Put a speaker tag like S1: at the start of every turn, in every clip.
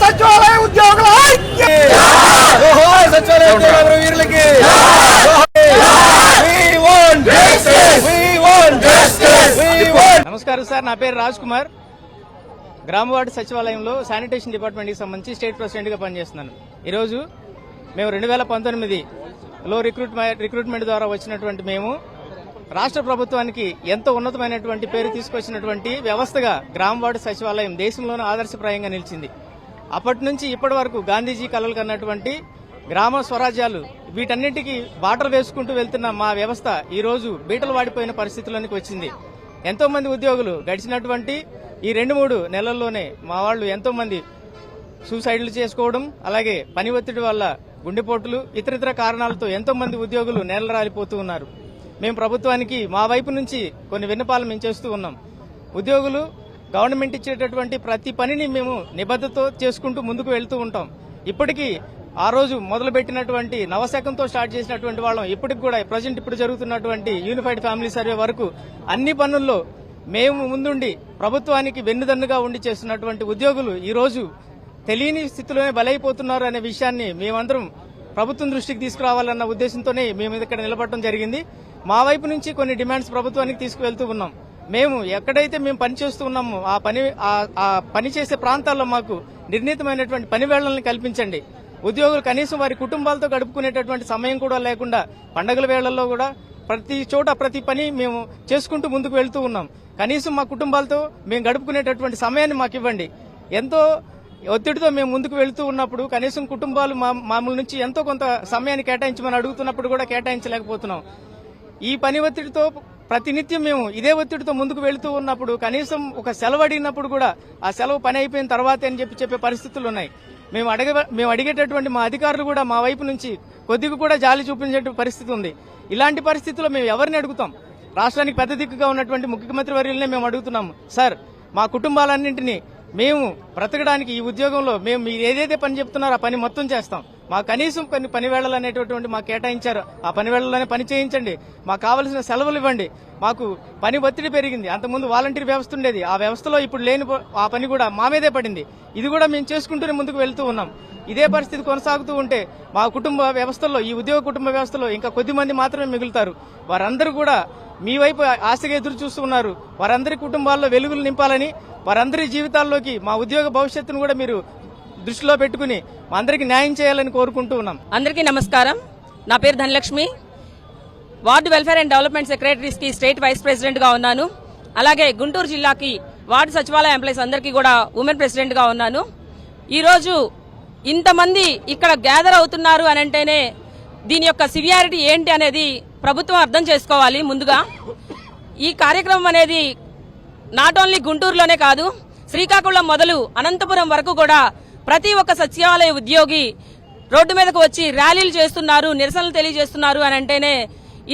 S1: సచివాలయ ఉద్యోగుల వీరులకి
S2: నమస్కారం సార్, నా పేరు రాజ్ కుమార్. గ్రామ వార్డు సచివాలయంలో శానిటేషన్ డిపార్ట్మెంట్కి సంబంధించి స్టేట్ ప్రెసిడెంట్గా పనిచేస్తున్నాను. ఈరోజు మేము 2019లో రిక్రూట్మెంట్ ద్వారా వచ్చినటువంటి మేము రాష్ట్ర ప్రభుత్వానికి ఎంతో ఉన్నతమైనటువంటి పేరు తీసుకొచ్చినటువంటి వ్యవస్థగా గ్రామ వార్డు సచివాలయం దేశంలోనే ఆదర్శప్రాయంగా నిలిచింది. అప్పటి నుంచి ఇప్పటి వరకు గాంధీజీ కలలు కన్నటువంటి గ్రామ స్వరాజ్యాలు వీటన్నింటికీ బాటలు వేసుకుంటూ వెళ్తున్న మా వ్యవస్థ ఈ రోజు బీటలు వాడిపోయిన పరిస్థితుల్లోనికి వచ్చింది. ఎంతో మంది ఉద్యోగులు గడిచినటువంటి ఈ 2-3 నెలల్లోనే మా వాళ్ళు ఎంతో మంది సూసైడ్లు చేసుకోవడం, అలాగే పని ఒత్తిడి వల్ల గుండెపోటులు, ఇతరితర కారణాలతో ఎంతో మంది ఉద్యోగులు నేలరాలిపోతూ ఉన్నారు. మేము ప్రభుత్వానికి మా వైపు నుంచి కొన్ని విన్నపాలు మేము చేస్తూ ఉన్నాం. ఉద్యోగులు గవర్నమెంట్ ఇచ్చేటటువంటి ప్రతి పనిని మేము నిబద్ధతతో చేసుకుంటూ ముందుకు వెళ్తూ ఉంటాం. ఇప్పటికీ ఆ రోజు మొదలుపెట్టినటువంటి నవశకంతో స్టార్ట్ చేసినటువంటి వాళ్ళం ఇప్పటికి కూడా ప్రజెంట్ ఇప్పుడు జరుగుతున్నటువంటి యూనిఫైడ్ ఫ్యామిలీ సర్వే వరకు అన్ని పనుల్లో మేము ముందుండి ప్రభుత్వానికి వెన్నుదన్నుగా ఉండి చేస్తున్నటువంటి ఉద్యోగులు ఈ రోజు తెలియని స్థితిలోనే బలైపోతున్నారు అనే విషయాన్ని మేమందరం ప్రభుత్వం దృష్టికి తీసుకురావాలన్న ఉద్దేశంతోనే మేము ఇక్కడ నిలబడటం జరిగింది. మా వైపు నుంచి కొన్ని డిమాండ్స్ ప్రభుత్వానికి తీసుకువెళ్తూ ఉన్నాం. మేము ఎక్కడైతే మేము పనిచేస్తూ ఉన్నామో ఆ పని చేసే ప్రాంతాల్లో మాకు నిర్ణీతమైనటువంటి పని వేళలను కల్పించండి. ఉద్యోగులు కనీసం వారి కుటుంబాలతో గడుపుకునేటటువంటి సమయం కూడా లేకుండా పండగల వేళల్లో కూడా ప్రతి చోట ప్రతి పని మేము చేసుకుంటూ ముందుకు వెళ్తూ ఉన్నాం. కనీసం మా కుటుంబాలతో మేము గడుపుకునేటటువంటి సమయాన్ని మాకు ఇవ్వండి. ఎంతో ఒత్తిడితో మేము ముందుకు వెళ్తూ ఉన్నప్పుడు కనీసం కుటుంబాలు మామూలు నుంచి ఎంతో కొంత సమయాన్ని కేటాయించమని అడుగుతున్నప్పుడు కూడా కేటాయించలేకపోతున్నాం. ఈ పని ఒత్తిడితో ప్రతినిత్యం మేము ఇదే ఒత్తిడితో ముందుకు వెళుతూ ఉన్నప్పుడు కనీసం ఒక సెలవు అడిగినప్పుడు కూడా ఆ సెలవు పని అయిపోయిన తర్వాతే అని చెప్పే పరిస్థితులు ఉన్నాయి. మేము అడిగేటటువంటి మా అధికారులు కూడా మా వైపు నుంచి కొద్దిగా కూడా జాలి చూపించే పరిస్థితి ఉంది. ఇలాంటి పరిస్థితుల్లో మేము ఎవరిని అడుగుతాం? రాష్ట్రానికి పెద్ద దిక్కుగా ఉన్నటువంటి ముఖ్యమంత్రి వర్యులనే మేము అడుగుతున్నాము. సార్, మా కుటుంబాలన్నింటినీ మేము బ్రతకడానికి ఈ ఉద్యోగంలో మేము మీరు ఏదైతే పని చెప్తున్నారో ఆ పని మొత్తం చేస్తాం. మా కనీసం కొన్ని పని వేళలు అనేటటువంటి మాకు కేటాయించారు, ఆ పని వేళల్లోనే పని చేయించండి. మాకు కావలసిన సెలవులు ఇవ్వండి. మాకు పని ఒత్తిడి పెరిగింది. అంతకుముందు వాలంటీర్ వ్యవస్థ ఉండేది, ఆ వ్యవస్థలో ఇప్పుడు లేని ఆ పని కూడా మా మీదే పడింది. ఇది కూడా మేము చేసుకుంటూనే ముందుకు వెళ్తూ ఉన్నాం. ఇదే పరిస్థితి కొనసాగుతూ ఉంటే మా కుటుంబ వ్యవస్థలో, ఈ ఉద్యోగ కుటుంబ వ్యవస్థలో ఇంకా కొద్ది మంది మాత్రమే మిగులుతారు. వారందరూ కూడా మీ వైపు ఆశగా ఎదురు చూస్తూ ఉన్నారు. వారందరి కుటుంబాల్లో వెలుగులు నింపాలని, వారందరి జీవితాల్లోకి మా ఉద్యోగ భవిష్యత్తును కూడా మీరు దృష్టిలో పెట్టుకుని మా అందరికీ న్యాయం చేయాలని కోరుకుంటూ ఉన్నాం.
S3: అందరికీ నమస్కారం. నా పేరు Dhanalakshmi. Ward welfare and development secretaries కి స్టేట్ వైస్ ప్రెసిడెంట్ గా ఉన్నాను. అలాగే గుంటూరు జిల్లాకి వార్డు సచివాలయ ఎంప్లాయీస్ అందరికీ కూడా ఉమెన్ ప్రెసిడెంట్ గా ఉన్నాను. ఈ రోజు ఇంతమంది ఇక్కడ గ్యాదర్ అవుతున్నారు అని అంటేనే దీని యొక్క సివియారిటీ ఏంటి అనేది ప్రభుత్వం అర్థం చేసుకోవాలి. ముందుగా ఈ కార్యక్రమం అనేది నాట్ ఓన్లీ గుంటూరులోనే కాదు, శ్రీకాకుళం మొదలు అనంతపురం వరకు కూడా ప్రతి ఒక్క సచివాలయ ఉద్యోగి రోడ్డు మీదకు వచ్చి ర్యాలీలు చేస్తున్నారు, నిరసనలు తెలియజేస్తున్నారు అని అంటేనే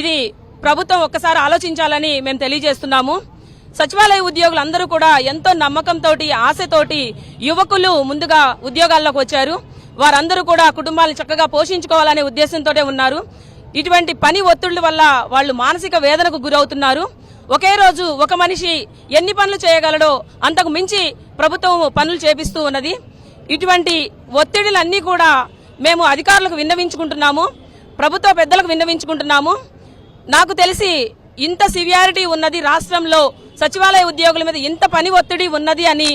S3: ఇది ప్రభుత్వం ఒక్కసారి ఆలోచించాలని మేము తెలియజేస్తున్నాము. సచివాలయ ఉద్యోగులందరూ కూడా ఎంతో నమ్మకంతో, ఆశతోటి యువకులు ముందుగా ఉద్యోగాల్లోకి వచ్చారు. వారందరూ కూడా కుటుంబాలను చక్కగా పోషించుకోవాలనే ఉద్దేశంతో ఉన్నారు. ఇటువంటి పని ఒత్తిళ్ల వల్ల వాళ్ళు మానసిక వేదనకు గురవుతున్నారు. ఒకే రోజు ఒక మనిషి ఎన్ని పనులు చేయగలడో అంతకు మించి ప్రభుత్వం పనులు చేపిస్తూ ఉన్నది. ఇటువంటి ఒత్తిడిలన్నీ కూడా మేము అధికారులకు విన్నవించుకుంటున్నాము, ప్రభుత్వ పెద్దలకు విన్నవించుకుంటున్నాము. నాకు తెలిసి ఇంత సివియారిటీ ఉన్నది రాష్ట్రంలో సచివాలయ ఉద్యోగుల మీద, ఇంత పని ఒత్తిడి ఉన్నది అని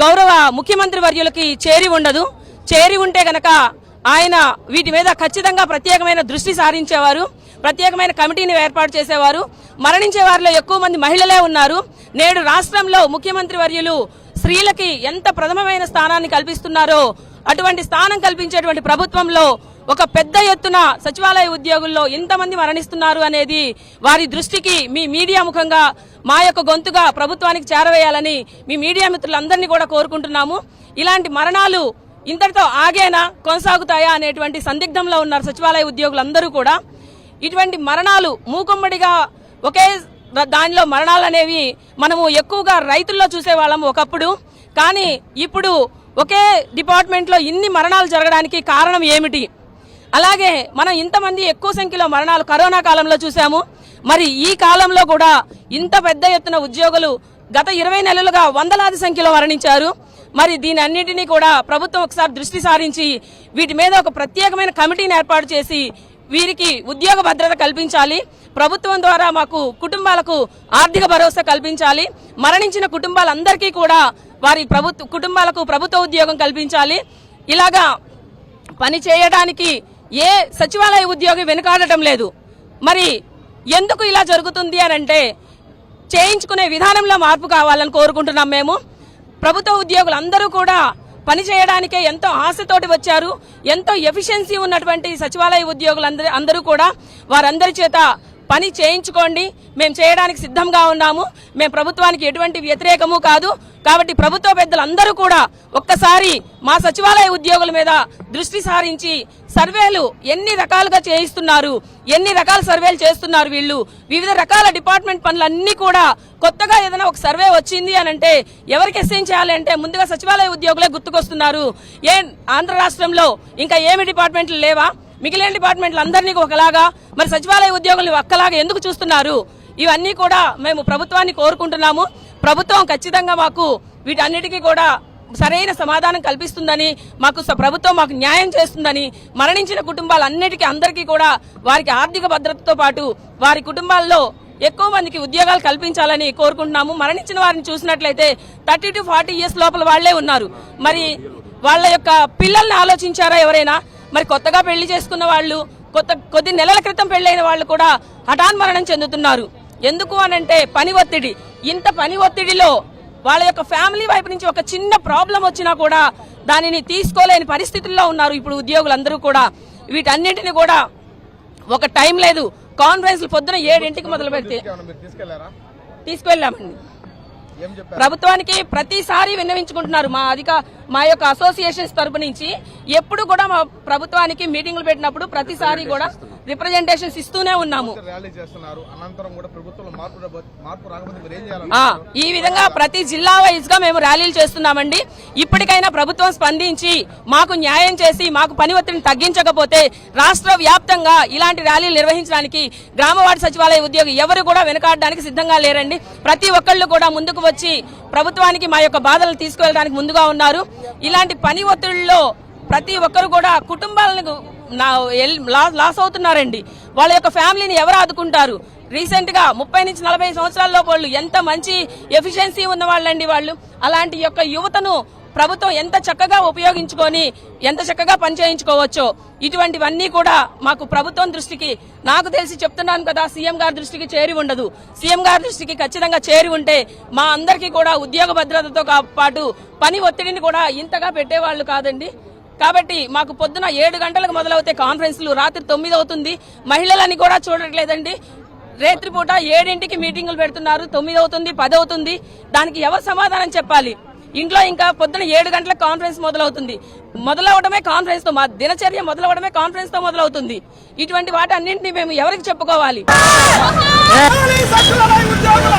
S3: గౌరవ ముఖ్యమంత్రి వర్యులకి చేరి ఉండదు. చేరి ఉంటే గనక ఆయన వీటి మీద ఖచ్చితంగా ప్రత్యేకమైన దృష్టి సారించేవారు, ప్రత్యేకమైన కమిటీని ఏర్పాటు చేసేవారు. మరణించే వారిలో ఎక్కువ మంది మహిళలే ఉన్నారు. నేడు రాష్ట్రంలో ముఖ్యమంత్రి వర్యులు స్త్రీలకి ఎంత ప్రథమమైన స్థానాన్ని కల్పిస్తున్నారో అటువంటి స్థానం కల్పించేటువంటి ప్రభుత్వంలో ఒక పెద్ద ఎత్తున సచివాలయ ఉద్యోగుల్లో ఎంతమంది మరణిస్తున్నారు అనేది వారి దృష్టికి మీ మీడియా ముఖంగా మా యొక్క గొంతుగా ప్రభుత్వానికి చేరవేయాలని మీ మీడియా మిత్రులందరినీ కూడా కోరుకుంటున్నాము. ఇలాంటి మరణాలు ఇంతటితో ఆగేనా, కొనసాగుతాయా అనేటువంటి సందిగ్ధంలో ఉన్నారు సచివాలయ ఉద్యోగులందరూ కూడా. ఇటువంటి మరణాలు మూకుమ్మడిగా ఒకే దానిలో మరణాలు అనేవి మనము ఎక్కువగా రైతుల్లో చూసేవాళ్ళం ఒకప్పుడు. కానీ ఇప్పుడు ఒకే డిపార్ట్మెంట్ లో ఇన్ని మరణాలు జరగడానికి కారణం ఏమిటి? అలాగే మనం ఇంతమంది ఎక్కువ సంఖ్యలో మరణాలు కరోనా కాలంలో చూసాము. మరి ఈ కాలంలో కూడా ఇంత పెద్ద ఎత్తున ఉద్యోగులు గత 20 నెలలుగా వందలాది సంఖ్యలో మరణించారు. మరి దీని అన్నింటినీ కూడా ప్రభుత్వం ఒకసారి దృష్టి సారించి వీటి మీద ఒక ప్రత్యేకమైన కమిటీని ఏర్పాటు చేసి వీరికి ఉద్యోగ భద్రత కల్పించాలి. ప్రభుత్వం ద్వారా మాకు కుటుంబాలకు ఆర్థిక భరోసా కల్పించాలి. మరణించిన కుటుంబాలందరికీ కూడా వారి కుటుంబాలకు ప్రభుత్వ ఉద్యోగం కల్పించాలి. ఇలాగా పని చేయడానికి ఏ సచివాలయ ఉద్యోగి వెనుకాడటం లేదు. మరి ఎందుకు ఇలా జరుగుతుంది అనంటే చేయించుకునే విధానంలో మార్పు కావాలని కోరుకుంటున్నాం. మేము ప్రభుత్వ ఉద్యోగులందరూ కూడా పని చేయడానికే ఎంతో ఆశతోటి వచ్చారు. ఎంతో ఎఫిషియన్సీ ఉన్నటువంటి సచివాలయ ఉద్యోగులందరూ అందరూ కూడా వారందరి చేత పని చేయించుకోండి, మేము చేయడానికి సిద్ధంగా ఉన్నాము. మేము ప్రభుత్వానికి ఎటువంటి వ్యతిరేకము కాదు. కాబట్టి ప్రభుత్వ పెద్దలందరూ కూడా ఒక్కసారి మా సచివాలయ ఉద్యోగుల మీద దృష్టి సారించి సర్వేలు ఎన్ని రకాలుగా చేయిస్తున్నారు, ఎన్ని రకాల సర్వేలు చేస్తున్నారు వీళ్ళు, వివిధ రకాల డిపార్ట్మెంట్ పనులన్నీ కూడా కొత్తగా ఏదైనా ఒక సర్వే వచ్చింది అని అంటే ఎవరికి అసైన్ చేయాలి అంటే ముందుగా సచివాలయ ఉద్యోగులే గుర్తుకొస్తున్నారు. ఆంధ్ర రాష్ట్రంలో ఇంకా ఏమి డిపార్ట్మెంట్లు లేవా? మిగిలిన డిపార్ట్మెంట్లు అందరినీ ఒకలాగా, మరి సచివాలయ ఉద్యోగులు ఒక్కలాగా ఎందుకు చూస్తున్నారు? ఇవన్నీ కూడా మేము ప్రభుత్వాన్ని కోరుకుంటున్నాము. ప్రభుత్వం ఖచ్చితంగా మాకు వీటన్నిటికీ కూడా సరైన సమాధానం కల్పిస్తుందని, ప్రభుత్వం మాకు న్యాయం చేస్తుందని, మరణించిన కుటుంబాలన్నిటికీ అందరికీ కూడా వారికి ఆర్థిక భద్రతతో పాటు వారి కుటుంబాల్లో ఎక్కువ మందికి ఉద్యోగాలు కల్పించాలని కోరుకుంటున్నాము. మరణించిన వారిని చూసినట్లయితే 30 to 40 years లోపల వాళ్లే ఉన్నారు. మరి వాళ్ళ యొక్క పిల్లల్ని ఆలోచించారా ఎవరైనా? మరి కొత్తగా పెళ్లి చేసుకున్న వాళ్ళు, కొద్ది నెలల క్రితం పెళ్లైన వాళ్ళు కూడా హఠాన్మరణం చెందుతున్నారు. ఎందుకు అనంటే పని ఒత్తిడి. ఇంత పని ఒత్తిడిలో వాళ్ళ యొక్క ఫ్యామిలీ వైపు నుంచి ఒక చిన్న ప్రాబ్లం వచ్చినా కూడా దానిని తీసుకోలేని పరిస్థితుల్లో ఉన్నారు ఇప్పుడు ఉద్యోగులందరూ కూడా. వీటన్నింటినీ కూడా ఒక టైం లేదు, కాన్ఫరెన్స్లు పొద్దున 7 మొదలు పెడితే తీసుకువెళ్ళామండి. ప్రభుత్వానికి ప్రతిసారి విన్నవించుకుంటున్నారు. మా యొక్క అసోసియేషన్స్ తరపు నుంచి ఎప్పుడు కూడా మా ప్రభుత్వానికి మీటింగ్లు పెట్టినప్పుడు ప్రతిసారి కూడా రిప్రజెంటేషన్స్ ఇస్తూనే ఉన్నాము. ఈ విధంగా ప్రతి జిల్లా వైజ్ గా మేము ర్యాలీలు చేస్తున్నామండి. ఇప్పటికైనా ప్రభుత్వం స్పందించి మాకు న్యాయం చేసి మాకు పని ఒత్తిడిని తగ్గించకపోతే రాష్ట్ర వ్యాప్తంగా ఇలాంటి ర్యాలీలు నిర్వహించడానికి గ్రామవార్డు సచివాలయ ఉద్యోగి ఎవరు కూడా వెనకాడడానికి సిద్ధంగా లేరండి. ప్రతి ఒక్కళ్ళు కూడా ముందుకు వచ్చి ప్రభుత్వానికి మా యొక్క బాధలు తీసుకువెళ్ళడానికి ముందుగా ఉన్నారు. ఇలాంటి పని ఒత్తిడిలో ప్రతి ఒక్కరు కూడా కుటుంబాలను లాస్ అవుతున్నారండి. వాళ్ళ యొక్క ఫ్యామిలీని ఎవరు ఆదుకుంటారు? రీసెంట్ గా 30 నుంచి 40 సంవత్సరాల్లో వాళ్ళు ఎంత మంచి ఎఫిషియన్సీ ఉన్న వాళ్ళండి వాళ్ళు. అలాంటి యొక్క యువతను ప్రభుత్వం ఎంత చక్కగా ఉపయోగించుకొని ఎంత చక్కగా పనిచేయించుకోవచ్చో ఇటువంటివన్నీ కూడా మాకు ప్రభుత్వం దృష్టికి, నాకు తెలిసి చెప్తున్నాను కదా, సీఎం గారి దృష్టికి చేరి ఉండదు. సీఎం గారి దృష్టికి ఖచ్చితంగా చేరి ఉంటే మా అందరికీ కూడా ఉద్యోగ భద్రతతో పాటు పని ఒత్తిడిని కూడా ఇంతగా పెట్టేవాళ్లు కాదండి. కాబట్టి మాకు పొద్దున 7 గంటలకు మొదలవుతే కాన్ఫరెన్స్లు, రాత్రి 9 అవుతుంది. మహిళలని కూడా చూడట్లేదండి. రేత్రిపూట 7 మీటింగులు పెడుతున్నారు, 9 అవుతుంది, 10 అవుతుంది. దానికి ఎవరు సమాధానం చెప్పాలి? ఇంట్లో ఇంకా పొద్దున 7 గంటలకు కాన్ఫరెన్స్ మొదలవడమే కాన్ఫరెన్స్ తో, మా దినచర్య మొదలవడమే కాన్ఫరెన్స్ తో మొదలవుతుంది. ఇటువంటి వాటి అన్నింటినీ మేము ఎవరికి చెప్పుకోవాలి?
S1: ఉద్యోగుల